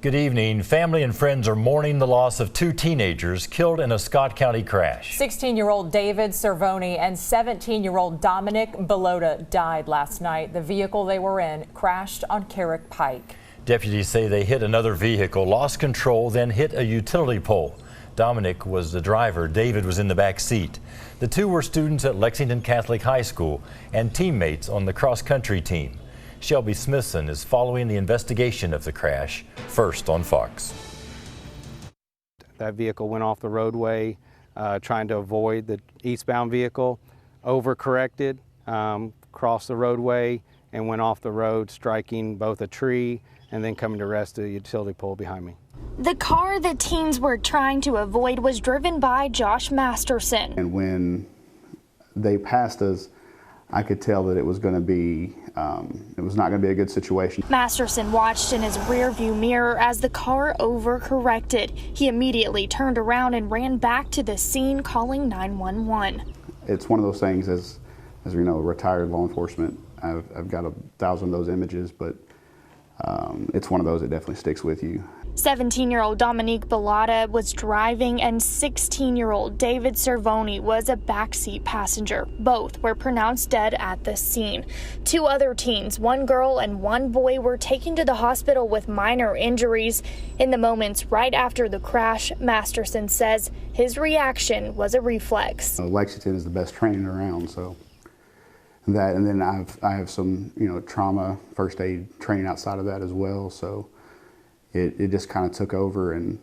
Good evening. Family and friends are mourning the loss of two teenagers killed in a Scott County crash. 16-year-old David Cervoni and 17-year-old Dominic Bellotta died last night. The vehicle they were in crashed on Carrick Pike. Deputies say they hit another vehicle, lost control, then hit a utility pole. Dominic was the driver. David was in the back seat. The two were students at Lexington Catholic High School and teammates on the cross-country team. Shelby Smithson is following the investigation of the crash, first on Fox. That vehicle went off the roadway trying to avoid the eastbound vehicle, overcorrected, crossed the roadway and went off the road, striking both a tree and then coming to rest at a utility pole behind me. The car the teens were trying to avoid was driven by Josh Masterson. And when they passed us, I could tell that it was going to be, it was not going to be a good situation. Masterson watched in his rearview mirror as the car overcorrected. He immediately turned around and ran back to the scene, calling 911. It's one of those things, as we know, retired law enforcement. I've got 1,000 of those images, but it's one of those that definitely sticks with you. 17-year-old Dominic Bellotta was driving and 16-year-old David Cervoni was a backseat passenger. Both were pronounced dead at the scene. Two other teens, one girl and one boy, were taken to the hospital with minor injuries. In the moments right after the crash, Masterson says his reaction was a reflex. Lexington is the best training around, so that, and then I have some, trauma first aid training outside of that as well. So it just kind of took over and,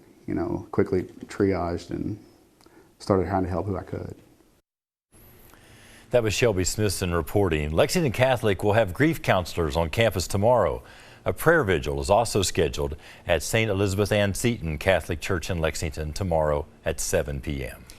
quickly triaged and started trying to help who I could. That was Shelby Smithson reporting. Lexington Catholic will have grief counselors on campus tomorrow. A prayer vigil is also scheduled at St. Elizabeth Ann Seton Catholic Church in Lexington tomorrow at 7 p.m.